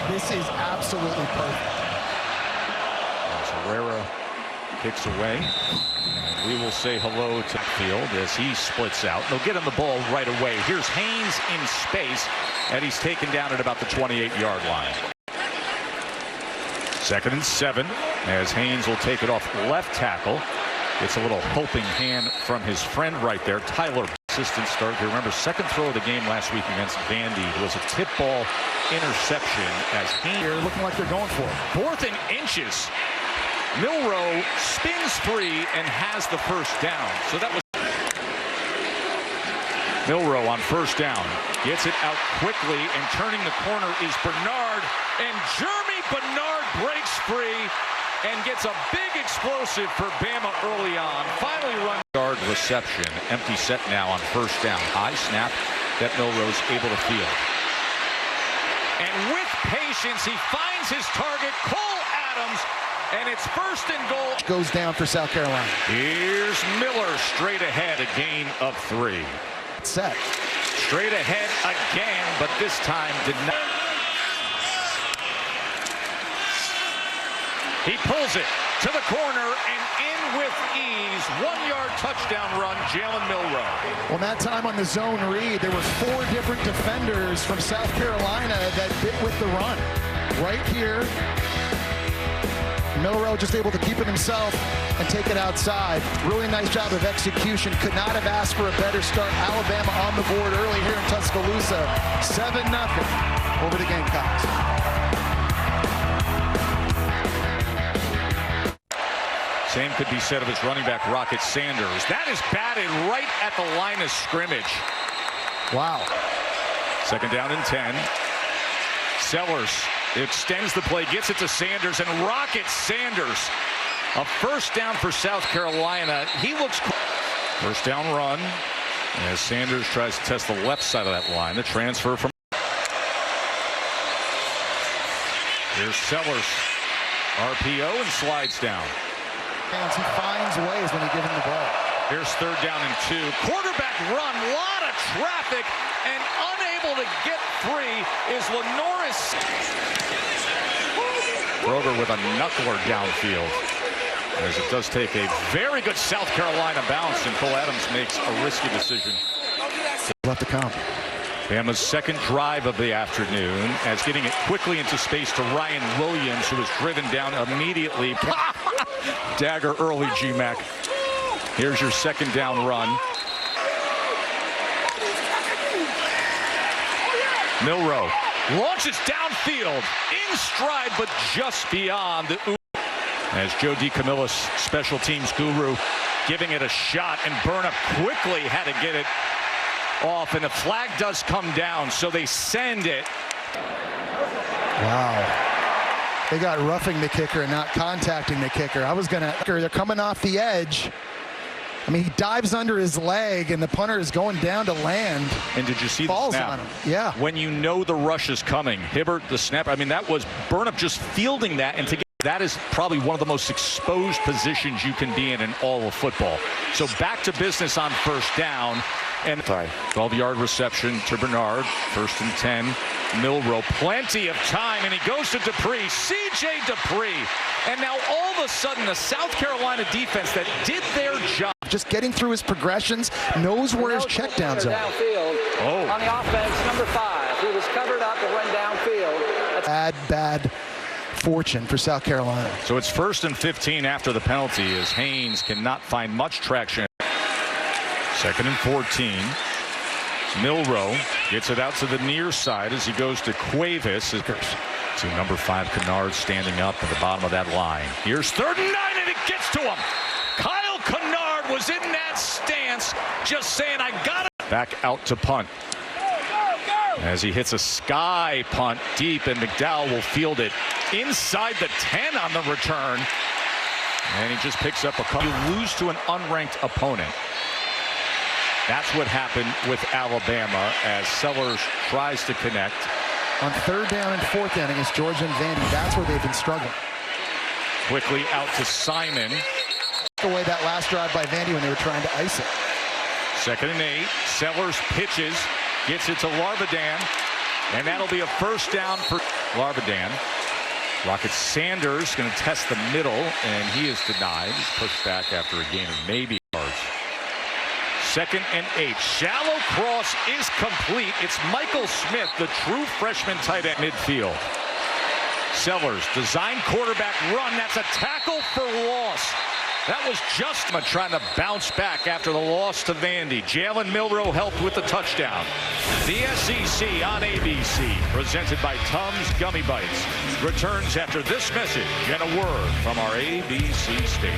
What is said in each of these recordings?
This is absolutely perfect. As Herrera kicks away. And we will say hello to field as he splits out. They'll get him the ball right away. Here's Haynes in space, and he's taken down at about the 28-yard line. 2nd and 7 as Haynes will take it off left tackle. It's a little helping hand from his friend right there. Tyler, assistant start. You remember, second throw of the game last week against Vandy was a tip ball interception as Haynes. They're looking like they're going for it. 4th and inches. Milroe spins free and has the first down. So that was Milroe on first down. Gets it out quickly, and turning the corner is Bernard. And Jeremy Bernard breaks free and gets a big explosive for Bama early on. Finally run guard reception. Empty set now on first down. High snap that Milroe's able to field. And with patience, he finds his target, Cole Adams, and it's 1st and goal. Goes down for South Carolina. Here's Miller straight ahead, a gain of 3. Set. Straight ahead again, but this time did not. He pulls it to the corner and in with ease. 1-yard touchdown run, Jalen Milroe. Well, that time on the zone read, there were 4 different defenders from South Carolina that bit with the run. Right here, Milroe just able to keep it himself and take it outside. Really nice job of execution. Could not have asked for a better start. Alabama on the board early here in Tuscaloosa. 7-0 over the Gamecocks. Same could be said of his running back, Rocket Sanders. That is batted right at the line of scrimmage. Wow. 2nd down and 10. Sellers extends the play, gets it to Sanders, and Rocket Sanders. A first down for South Carolina. He looks. First down run as Sanders tries to test the left side of that line. The transfer from. Here's Sellers. RPO and slides down. And he finds ways when you give him the ball. Here's 3rd down and 2. Quarterback run, lot of traffic, and unable to get free is Lenoris. Kroger with a knuckler downfield. As it does take a very good South Carolina bounce, and Cole Adams makes a risky decision. Left to come. Bama's 2nd drive of the afternoon as getting it quickly into space to Ryan Williams, who was driven down immediately. Dagger early, G-Mac. Here's your 2nd down run. Milroe launches downfield in stride, but just beyond the as Joe DeCamillis, special teams guru, giving it a shot, and Burnham quickly had to get it off, and the flag does come down, so they send it. Wow. They got roughing the kicker and not contacting the kicker. They're coming off the edge. I mean, he dives under his leg, and the punter is going down to land. And did you see the snap? On him. Yeah. When you know the rush is coming, Hibbert, the snap, I mean, that was Burnham just fielding that, and to get that is probably one of the most exposed positions you can be in all of football. So back to business on first down. And 12-yard reception to Bernard. 1st and 10. Milroe, plenty of time, and he goes to Dupree. C.J. Dupree. And now all of a sudden, the South Carolina defense that did their job. Just getting through his progressions, knows where his checkdowns are. Downfield. On the offense, number 5. He was covered up and went downfield. Bad fortune for South Carolina. So it's 1st and 15 after the penalty as Haynes cannot find much traction. 2nd and 14. Milroe gets it out to the near side as he goes to Cuevas. To number 5, Kennard standing up at the bottom of that line. Here's 3rd and 9, and it gets to him. Kyle Kennard was in that stance, just saying, I got it. Back out to punt. As he hits a sky punt deep, and McDowell will field it inside the 10 on the return. And he just picks up a couple. You lose to an unranked opponent. That's what happened with Alabama as Sellers tries to connect. On 3rd down and 4th down against Georgia and Vandy, that's where they've been struggling. Quickly out to Simon. Away that last drive by Vandy when they were trying to ice it. 2nd and 8. Sellers pitches, gets it to Larbadan. And that'll be a first down for Larbadan. Rocket Sanders going to test the middle, and he is denied. He's pushed back after a gain of maybe yards. 2nd and 8. Shallow cross is complete. It's Michael Smith, the true freshman tight end midfield. Sellers, design quarterback run. That's a tackle for loss. That was just trying to bounce back after the loss to Vandy. Jalen Milroe helped with the touchdown. The SEC on ABC, presented by Tums Gummy Bites, returns after this message and a word from our ABC station.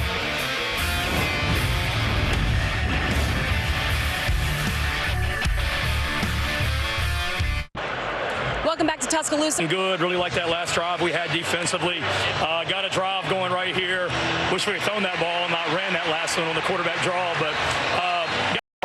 Welcome back to Tuscaloosa. Good. Really like that last drive we had defensively. Got a drive going right here. Wish we had thrown that ball and not ran that last one on the quarterback draw, but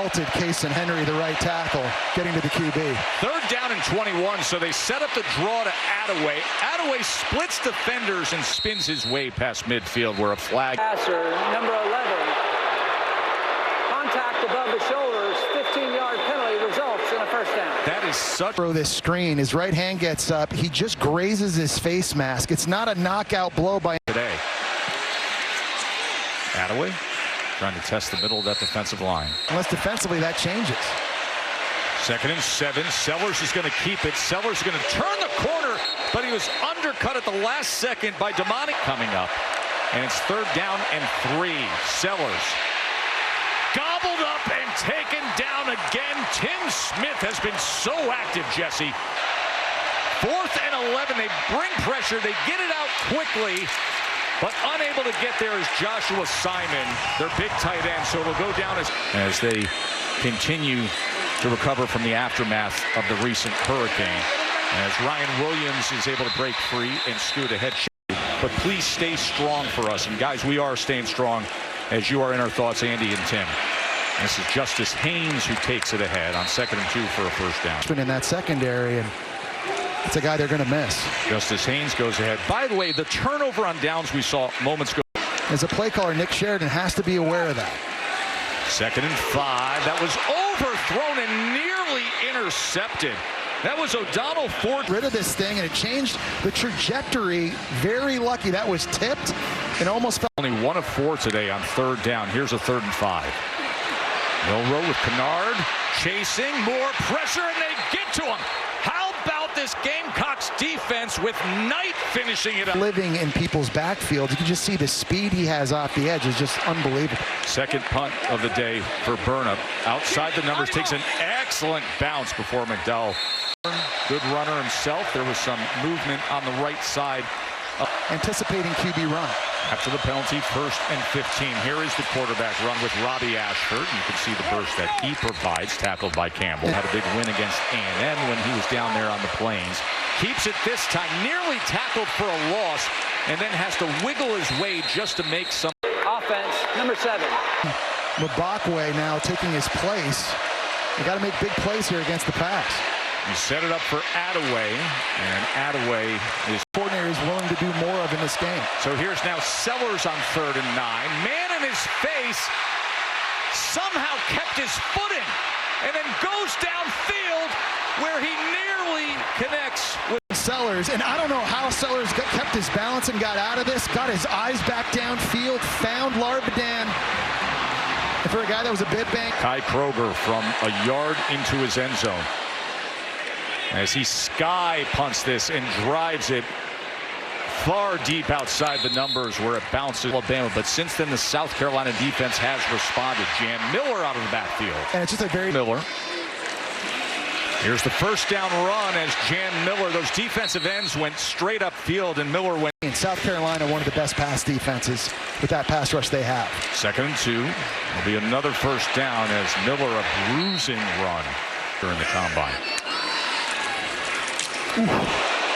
Halted Case and Henry, the right tackle, getting to the QB. 3rd down and 21, so they set up the draw to Attaway. Attaway splits defenders and spins his way past midfield where a flag. Passer, number 11. Contact above the shoulders, 15-yard penalty results in a first down. That is such. Throw this screen. His right hand gets up. He just grazes his face mask. It's not a knockout blow by Today. Attaway trying to test the middle of that defensive line. Unless defensively that changes. 2nd and 7. Sellers is going to keep it. Sellers is going to turn the corner, but he was undercut at the last second by Demonic coming up. And it's 3rd down and 3. Sellers gobbled up and taken down again. Tim Smith has been so active, Jesse. 4th and 11. They bring pressure. They get it out quickly, but unable to get there is Joshua Simon, their big tight end. So it'll go down as they continue to recover from the aftermath of the recent hurricane. As Ryan Williams is able to break free and scoot ahead. But please stay strong for us. And guys, we are staying strong as you are in our thoughts, Andy and Tim. This is Justice Haynes who takes it ahead on 2nd and 2 for a first down. In that secondary, and it's a guy they're going to miss. Justice Haynes goes ahead. By the way, the turnover on downs we saw moments ago. As a play caller, Nick Sheridan has to be aware of that. 2nd and 5. That was overthrown and nearly intercepted. That was O'Donnell Ford. Rid of this thing, and it changed the trajectory. Very lucky. That was tipped and almost fell. Only 1 of 4 today on 3rd down. Here's a 3rd and 5. Milroe with Kennard chasing, more pressure, and they get to him. How about this Gamecocks defense with Knight finishing it up? Living in people's backfield, you can just see the speed he has off the edge is just unbelievable. 2nd punt of the day for Burnham. Outside the numbers, takes an excellent bounce before McDowell. Good runner himself. There was some movement on the right side. Anticipating QB run. After the penalty, 1st and 15. Here is the quarterback run with Robbie Ashford. You can see the burst that he provides, tackled by Campbell. Had a big win against A&M when he was down there on the plains. Keeps it this time, nearly tackled for a loss, and then has to wiggle his way just to make some. Offense, number 7. Mbakwe now taking his place. You got to make big plays here against the pass. You set it up for Attaway, and Attaway is coordinator is willing to do more of in this game. So here's now Sellers on 3rd and 9. Man in his face somehow kept his footing and then goes downfield where he nearly connects with Sellers. And I don't know how Sellers kept his balance and got out of this, got his eyes back downfield, found Larbadan. And for a guy that was a bit banged. Kai Kroger from a yard into his end zone. As he sky punts this and drives it far deep outside the numbers where it bounces Alabama. But since then, the South Carolina defense has responded. Jan Miller out of the backfield. And it's just a very Miller. Here's the first down run as Jan Miller. Those defensive ends went straight upfield, and Miller went. In South Carolina, one of the best pass defenses with that pass rush they have. 2nd and 2. Will be another first down as Miller a bruising run during the combine. Ooh.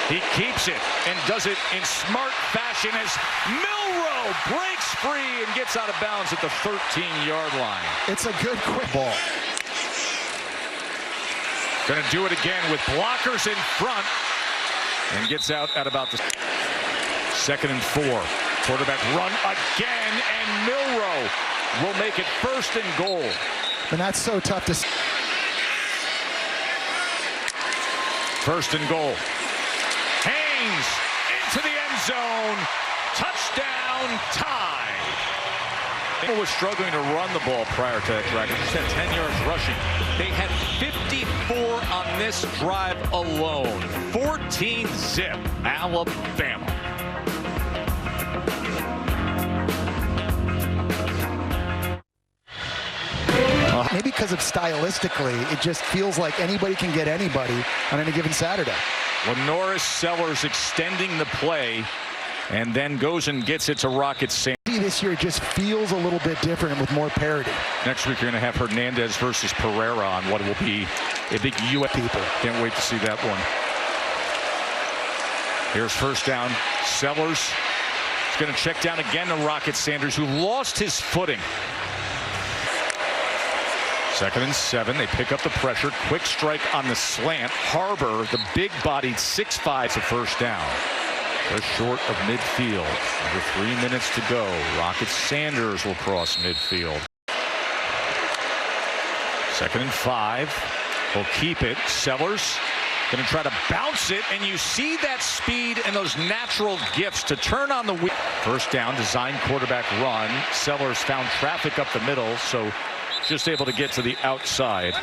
He keeps it and does it in smart fashion as Milroe breaks free and gets out of bounds at the 13-yard line. It's a good quick ball. Going to do it again with blockers in front and gets out at about the 2nd and 4. Quarterback run again, and Milroe will make it 1st and goal. And that's so tough to see. First and goal. Haynes into the end zone. Touchdown tie. They was struggling to run the ball prior to that drive. They just had 10 yards rushing. They had 54 on this drive alone. 14-zip, Alabama. Maybe because of stylistically, it just feels like anybody can get anybody on any given Saturday. Lenoris Sellers extending the play and then goes and gets it to Rocket Sanders. This year just feels a little bit different with more parity. Next week you're going to have Hernandez versus Pereira on what will be a big U.S. people. Can't wait to see that one. Here's first down. Sellers is going to check down again to Rocket Sanders, who lost his footing. 2nd and 7. They pick up the pressure. Quick strike on the slant. Harbor, the big-bodied 6'5", a first down. Just short of midfield. Under 3 minutes to go. Rocket Sanders will cross midfield. 2nd and 5. Will keep it. Sellers going to try to bounce it, and you see that speed and those natural gifts to turn on the wheel. First down, design quarterback run. Sellers found traffic up the middle, so just able to get to the outside.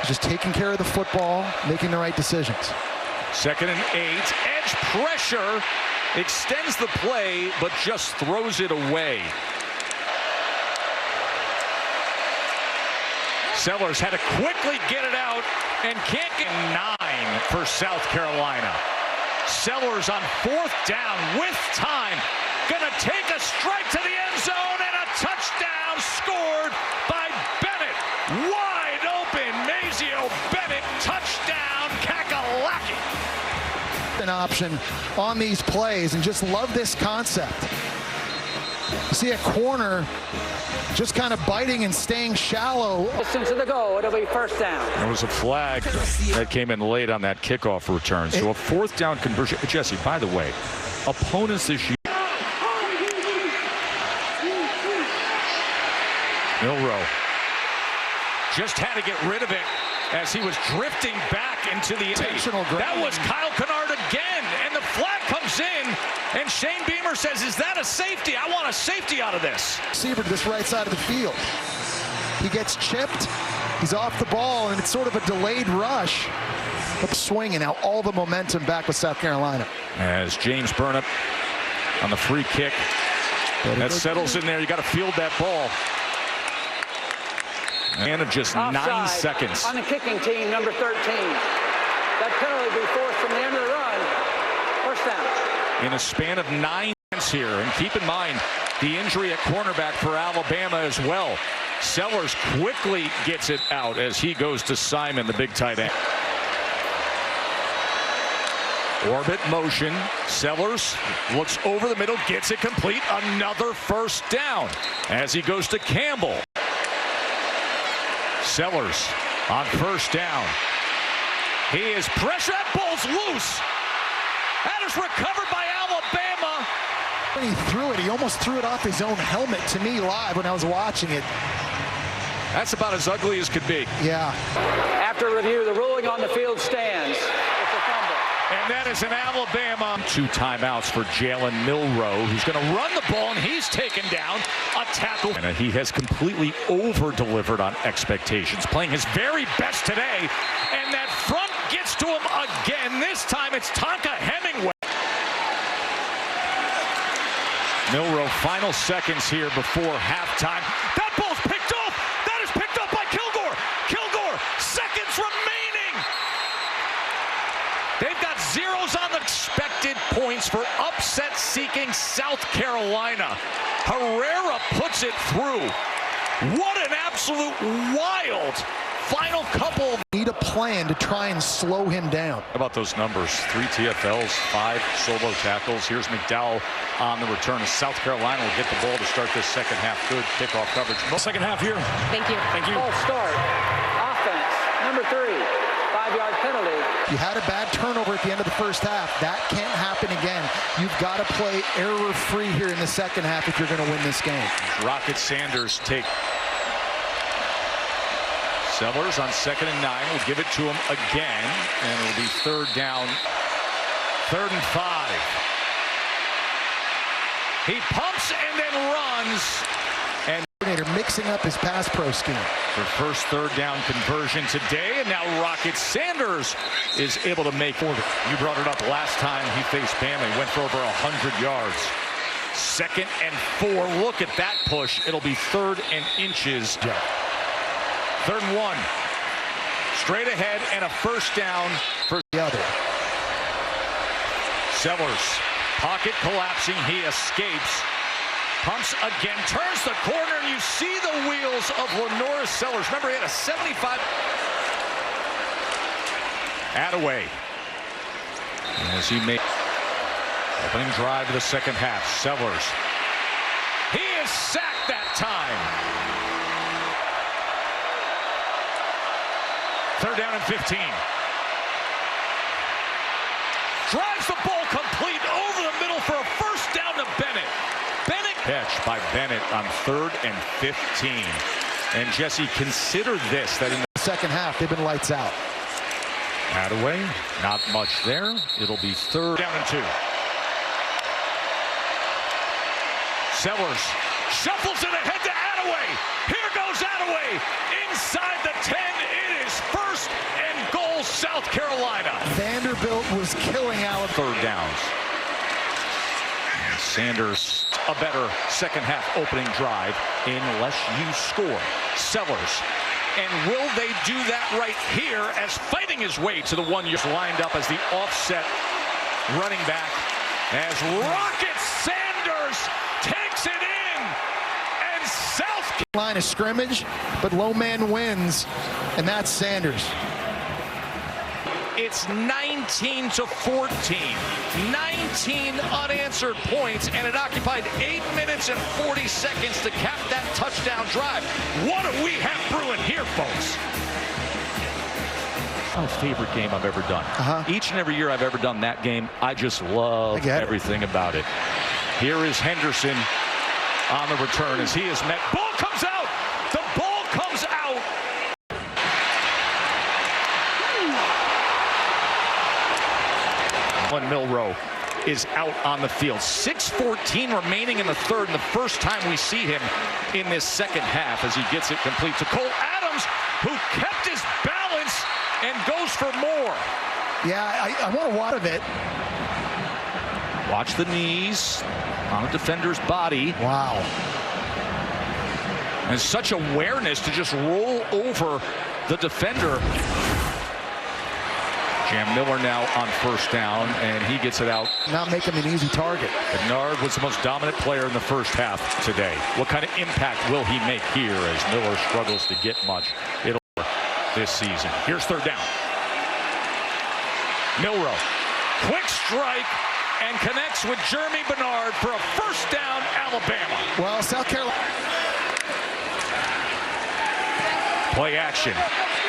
Just taking care of the football, making the right decisions. 2nd and 8. Edge pressure. Extends the play, but just throws it away. Sellers had to quickly get it out and can't get 9 for South Carolina. Sellers on 4th down with time. Gonna take a strike to the end zone and a touchdown scored by Bennett. Wide open, Mazio Bennett, touchdown, Kakalaki. An option on these plays, and just love this concept. You see a corner just kind of biting and staying shallow. Distance to the goal, it'll be first down. There was a flag that came in late on that kickoff return. So a 4th down conversion. Jesse, by the way, opponents this year. Milroe just had to get rid of it as he was drifting back into the intentional. That was Kyle Kennard again, and the flag comes in, and Shane Beamer says, "Is that a safety? I want a safety out of this." Receiver to this right side of the field. He gets chipped. He's off the ball, and it's sort of a delayed rush. Up swinging now, all the momentum back with South Carolina. As James Burnip on the free kick, that settles in there. You got to field that ball. And of just Offside 9 seconds. On the kicking team, number 13. That penalty will be forced from the end of the run. First down. In a span of 9 minutes here. And keep in mind, the injury at cornerback for Alabama as well. Sellers quickly gets it out as he goes to Simon, the big tight end. Orbit motion. Sellers looks over the middle, gets it complete. Another first down as he goes to Campbell. Sellers on first down. He is pressure. That ball's loose. That is recovered by Alabama. When he threw it, he almost threw it off his own helmet to me live when I was watching it. That's about as ugly as could be. Yeah. After review, the ruling on the field stands. It's a fumble. And that is an Alabama. 2 timeouts for Jalen Milroe, who's going to run the ball, and he's taken down. A tackle. And he has completely over-delivered on expectations, playing his very best today. And that front gets to him again. This time it's Tonka Hemingway. Milroe, final seconds here before halftime. That ball's picked off. That is picked up by Kilgore. Kilgore, seconds remaining. They've got zeros on the expected points for upset-seeking South Carolina. Herrera puts it through. What an absolute wild final couple. Need a plan to try and slow him down. How about those numbers? 3 TFLs, 5 solo tackles. Here's McDowell on the return. South Carolina will get the ball to start this second half. Good kickoff coverage. Second half here. Thank you. Thank you. False start. Offense, number 3. 5-yard penalty. You had a bad turnover at the end of the first half. That can't happen again. You've got to play error-free here in the second half if you're going to win this game. Rocket Sanders take Sellers on 2nd and 9 will give it to him again, and it'll be 3rd down, 3rd and 5. He pumps and then runs, and mixing up his pass pro scheme. For first 3rd down conversion today, and now Rocket Sanders is able to make order. You brought it up last time he faced Bama. He went for over 100 yards. 2nd and 4. Look at that push. It'll be 3rd and inches. 3rd and 1. Straight ahead and a 1st down for the other. Sellers. Pocket collapsing. He escapes. Pumps again. Turns the corner. And you see the wheels of Lenora Sellers. Remember, he had a 75. Attaway. As he made opening drive of the 2nd half. Sellers. He is sacked that time. 3rd down and 15. Drives the ball complete over the middle for a 1st down to Bennett. Bennett catch by Bennett on 3rd and 15. And Jesse, consider this, that in the 2nd half they've been lights out. Attaway, not much there. It'll be 3rd down and 2. Sellers shuffles it ahead to Attaway. Here goes Attaway inside the 10. It is 1st and goal, South Carolina. Vanderbilt was killing Alabama. 3rd downs. And Sanders, a better 2nd half opening drive unless you score. Sellers. And will they do that right here as fighting his way to the 1 yard lined up as the offset running back as Rocket Sanders takes it in, and South line of scrimmage, but low man wins, and that's Sanders. It's 19 to 14, 19 unanswered points, and it occupied 8 minutes and 40 seconds to cap that touchdown drive. What do we have brewing here, folks? My favorite game I've ever done. Each and every year I've ever done that game, I just love everything about it. Here is Henderson on the return as he is met. Ball comes out! The ball comes out! When Milroe is out on the field. 6:14 remaining in the 3rd, and the first time we see him in this 2nd half as he gets it complete to Cole Adams, who kept his balance and goes for more. Yeah, I want a lot of it. Watch the knees on the defender's body. Wow. And such awareness to just roll over the defender. Jam Miller now on 1st down, and he gets it out. Not make him an easy target. Bernard was the most dominant player in the 1st half today. What kind of impact will he make here as Miller struggles to get much this season? Here's 3rd down. Milroe, quick strike, and connects with Jeremy Bernard for a 1st down, Alabama. Well, South Carolina. Play action.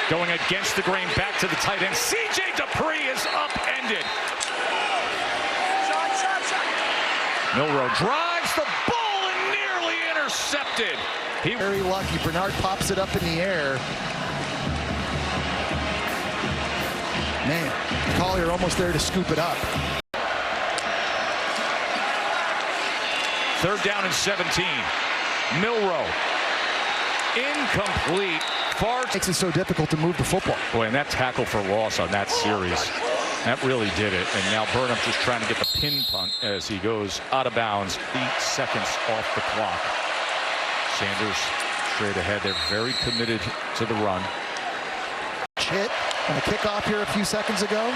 Going against the grain, back to the tight end. C.J. Dupree is upended. Milroe drives the ball and nearly intercepted. Very lucky. Bernard pops it up in the air. Man, Collier almost there to scoop it up. 3rd down and 17. Milroe. Incomplete. Makes it so difficult to move the football. Boy, and that tackle for loss on that series, that really did it. And now Burnham just trying to get the pin punt as he goes out of bounds. 8 seconds off the clock. Sanders straight ahead. They're very committed to the run. Hit on the kickoff here a few seconds ago.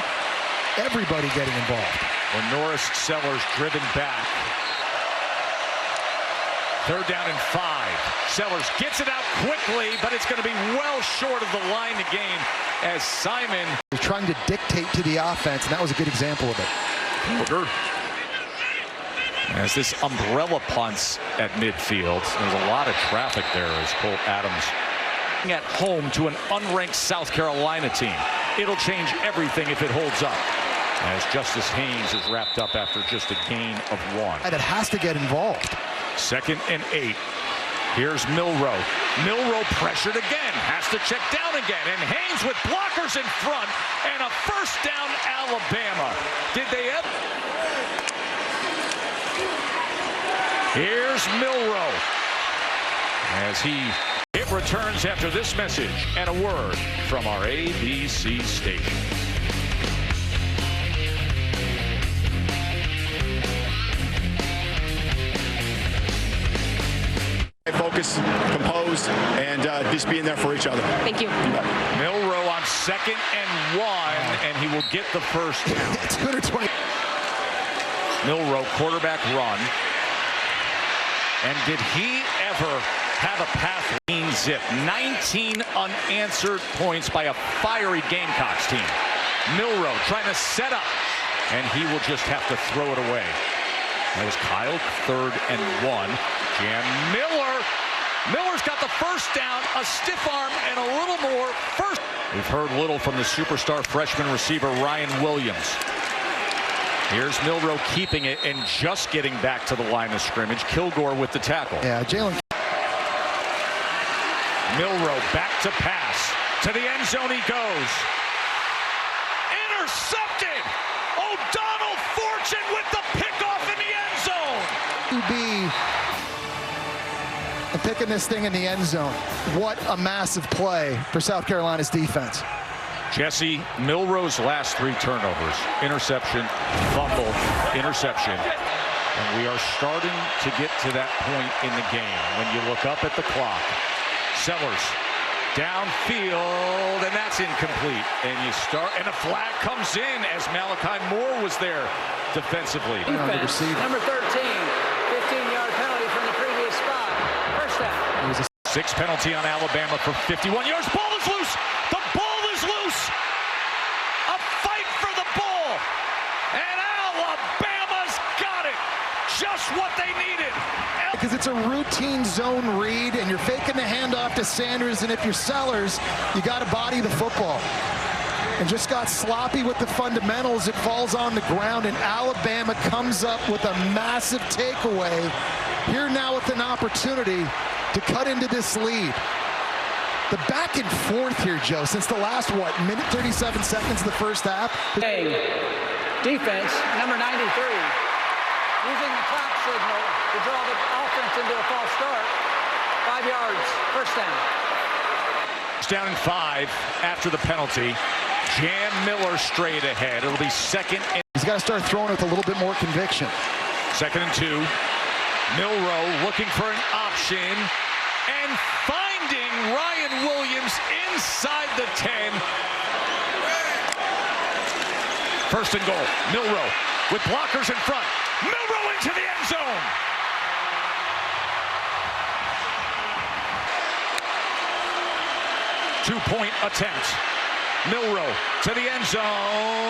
Everybody getting involved. When Norris Sellers driven back. 3rd down and 5. Sellers gets it out quickly, but it's going to be well short of the line to gain as Simon was trying to dictate to the offense, and that was a good example of it. As this umbrella punts at midfield, there's a lot of traffic there as Cole Adams at home to an unranked South Carolina team. It'll change everything if it holds up. As Justice Haynes is wrapped up after just a gain of 1. That has to get involved. 2nd and 8. Here's Milroe. Milroe pressured again, has to check down again, and Haynes with blockers in front, and a first down Alabama. Did they ever? Here's Milroe as it returns after this message and a word from our ABC station. Focused, composed, and just being there for each other. Thank you. Milroe on 2nd and 1, and he will get the first down. 220. Milroe, quarterback run. And did he ever have a path lean zip? 19 unanswered points by a fiery Gamecocks team. Milroe trying to set up, and he will just have to throw it away. That was Kyle, 3rd and 1. Jan Miller. Miller's got the first down, a stiff arm, and a little more. First. We've heard little from the superstar freshman receiver Ryan Williams. Here's Milroe keeping it and just getting back to the line of scrimmage. Kilgore with the tackle. Yeah, Jalen. Milroe back to pass. To the end zone he goes. Intercepted! O'Donnell Fortune with the pickoff in the end zone. QB and picking this thing in the end zone. What a massive play for South Carolina's defense. Jesse, Milroe's last 3 turnovers. Interception, fumble, interception. And we are starting to get to that point in the game when you look up at the clock. Sellers downfield, and that's incomplete. And you start, and a flag comes in as Malachi Moore was there defensively. Defense, number 13, 15-yard penalty from the previous spot. First down. It was a 6 penalty on Alabama for 51 yards. Ball is loose. The ball is loose. A fight for the ball. And Alabama's got it. Just what they needed. because it's a routine zone read, and you're faking the handoff to Sanders, and if you're Sellers, you got to body the football. And just got sloppy with the fundamentals. It falls on the ground, and Alabama comes up with a massive takeaway. Here now with an opportunity to cut into this lead. The back and forth here, Joe, since the last, minute 37 seconds of the first half. Defense, number 93, using the clock signal to draw the offense into a false start. 5 yards, first down. Down in 5 after the penalty. Jan Miller straight ahead. It'll be second and... He's got to start throwing with a little bit more conviction. 2nd and 2. Milroe looking for an option and finding Ryan Williams inside the 10. 1st and goal. Milroe with blockers in front. Milroe into the end zone. Two-point attempt. Milroe to the end zone,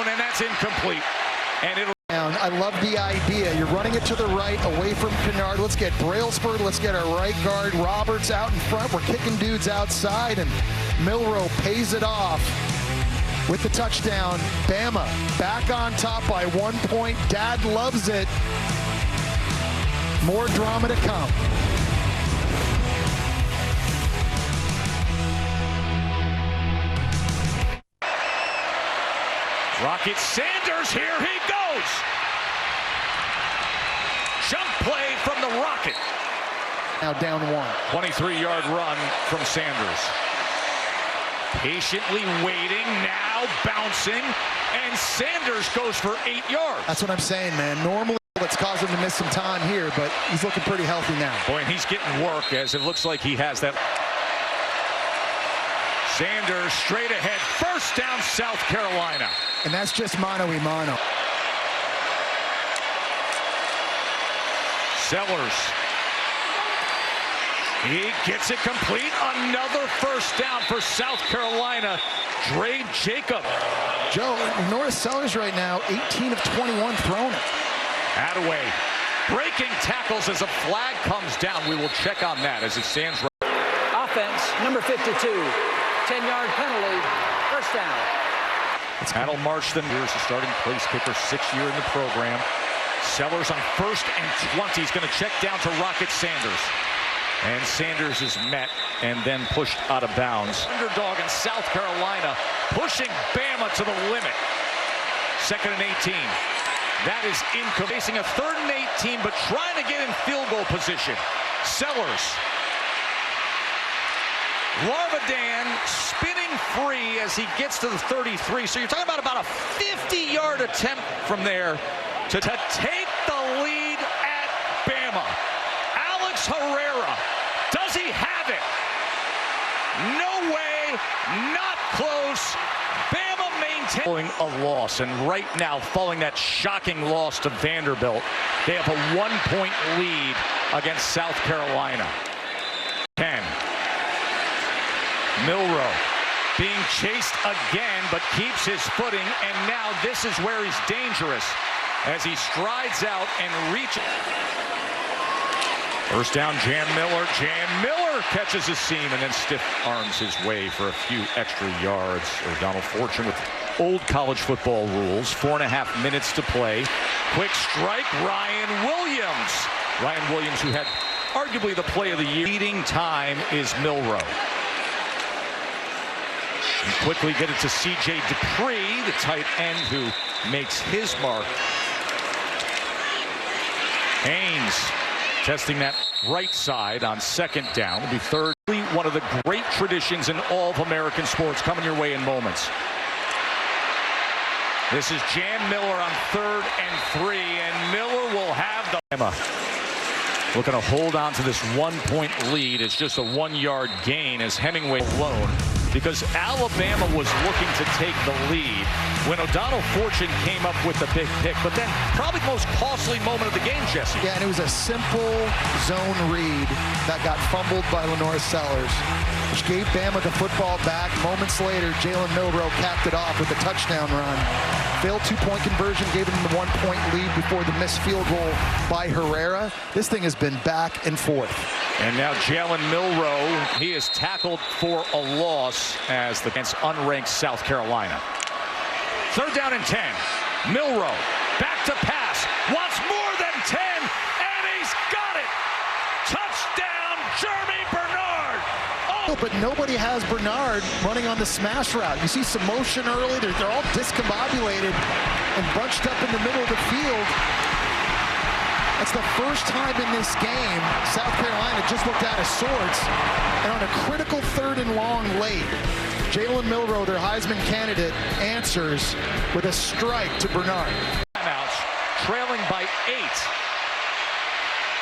and that's incomplete. And it'll... I love the idea. You're running it to the right, away from Kennard. Let's get Brailsford. Let's get our right guard Roberts out in front. We're kicking dudes outside, and Milroe pays it off with the touchdown. Bama back on top by 1 point. Dad loves it. More drama to come. Rocket Sanders, here he goes. Jump play from the Rocket. Now down 1. 23-yard run from Sanders. Patiently waiting, now bouncing, and Sanders goes for 8 yards. That's what I'm saying, man. Normally it's caused him to miss some time here, but he's looking pretty healthy now. Boy, and he's getting work as it looks like he has that. Sanders straight ahead, first down South Carolina. And that's just mano-a-mano. Sellers. He gets it complete. Another first down for South Carolina. Dre Jacob. Joe, Norris Sellers right now, 18 of 21 thrown it. Attaway breaking tackles as a flag comes down. We will check on that as it stands right. Offense, number 52, 10-yard penalty, first down. Adel Marston, here's the starting place kicker, 6th year in the program. Sellers on 1st and 20. He's going to check down to Rocket Sanders. And Sanders is met and then pushed out of bounds. Underdog in South Carolina pushing Bama to the limit. 2nd and 18. That is incomplete. Facing a 3rd and 18, but trying to get in field goal position. Sellers. Larvadan spinning free as he gets to the 33. So you're talking about a 50-yard attempt from there to take the lead at Bama. Alex Herrera, does he have it? No way, not close. Bama maintaining a loss, and right now, following that shocking loss to Vanderbilt, they have a 1-point lead against South Carolina. 10. Milroe being chased again, but keeps his footing, and now this is where he's dangerous as he strides out and reaches. First down, Jan Miller. Jan Miller catches his seam and then stiff arms his way for a few extra yards. O'Donnell Fortune with old college football rules. 4.5 minutes to play. Quick strike, Ryan Williams. Ryan Williams, who had arguably the play of the year. Leading time is Milroe. And quickly get it to C.J. Dupree, the tight end who makes his mark. Haynes testing that right side on 2nd down. Will be 3rd. One of the great traditions in all of American sports coming your way in moments. This is Jan Miller on 3rd and 3, and Miller will have the looking to hold on to this 1-point lead. It's just a 1-yard gain as Hemingway alone, because Alabama was looking to take the lead when O'Donnell Fortune came up with the big pick. But then probably the most costly moment of the game, Jesse. Yeah, and it was a simple zone read that got fumbled by Lenore Sellers, which gave Bama the football back. Moments later, Jalen Milroe capped it off with a touchdown run. Failed 2-point conversion, gave him the 1-point lead before the missed field goal by Herrera. This thing has been back and forth. And now Jalen Milroe, he is tackled for a loss against unranked South Carolina. 3rd down and 10. Milroe back to pass. Wants more than 10, and he's got it. Touchdown, Jeremy Bernard. Oh. But nobody has Bernard running on the smash route. You see some motion early. They're all discombobulated and bunched up in the middle of the field. That's the first time in this game South Carolina just looked out of sorts. And on a critical 3rd and long late, Jalen Milroe, their Heisman candidate, answers with a strike to Bernard. Timeouts, trailing by 8.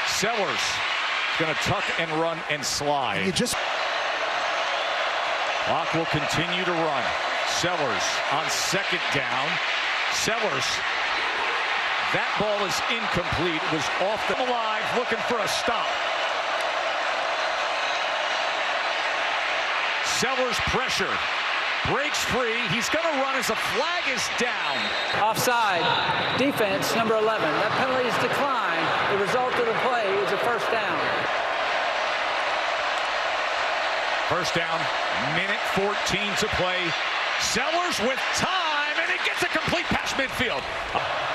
Sellers going to tuck and run and slide. Clock will continue to run. Sellers on 2nd down. Sellers. That ball is incomplete. It was off the line, looking for a stop. Sellers pressure. Breaks free. He's going to run as the flag is down. Offside. Defense, number 11. That penalty is declined. The result of the play is a 1st down. 1st down, minute 14 to play. Sellers with time, and he gets a complete pass midfield.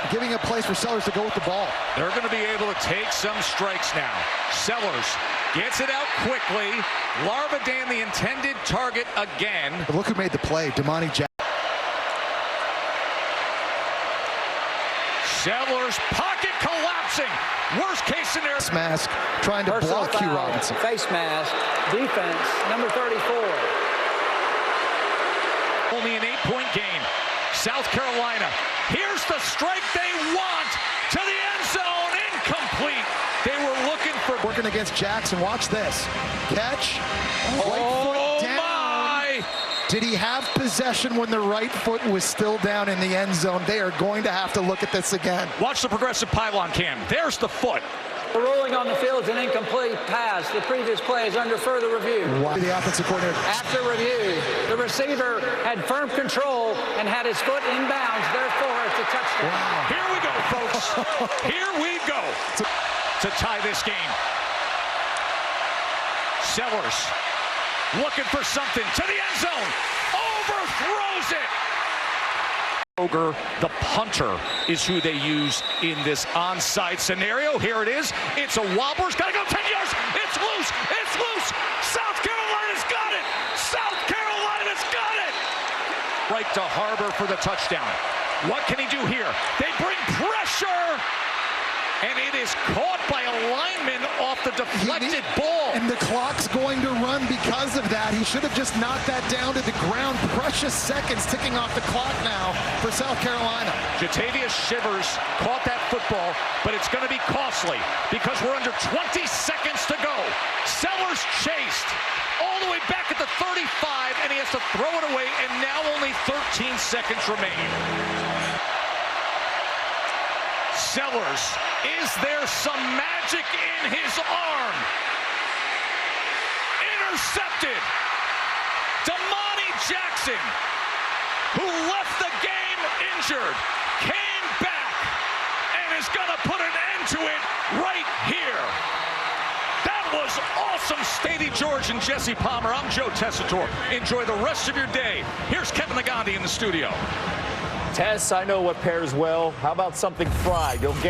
Giving a place for Sellers to go with the ball. They're going to be able to take some strikes now. Sellers gets it out quickly. Larvadan, the intended target again. But look who made the play, Damani Jackson. Sellers, pocket collapsing. Worst case scenario. Mask trying to block Hugh Robinson. Face mask. Defense, number 34. Only an 8-point game. South Carolina. Here's the strike they want to the end zone. Incomplete. They were looking for. Working against Jackson. Watch this. Catch. Oh, down. My. Did he have possession when the right foot was still down in the end zone? They are going to have to look at this again. Watch the progressive pylon cam. There's the foot. The ruling on the field is an incomplete pass. The previous play is under further review. Why the offensive coordinator? After review, the receiver had firm control and had his foot inbounds. Therefore, it's a touchdown. Wow. Here we go, folks. Here we go to tie this game. Sellers looking for something to the end zone. Overthrows it. The punter is who they use in this onside scenario. Here it is. It's a wobbler. It's got to go 10 yards. It's loose. It's to Harbor for the touchdown. What can he do here? They bring pressure, and it is caught by a lineman off the deflected ball. And the clock's going to run because of that. He should have just knocked that down to the ground. Precious seconds ticking off the clock now for South Carolina. Jatavius Shivers caught that football, but it's going to be costly because we're under 20 seconds to go. Sellers chased all the way back at the 35, and he has to throw it away, and now only 13 seconds remain. Sellers, is there some magic in his arm? Intercepted. Damani Jackson, who left the game injured, came back and is going to put an end to it right here. That was awesome. Stady George and Jesse Palmer. I'm Joe Tessitore. Enjoy the rest of your day. Here's Kevin Nagandi in the studio. Tess, I know what pairs well. How about something fried? You'll get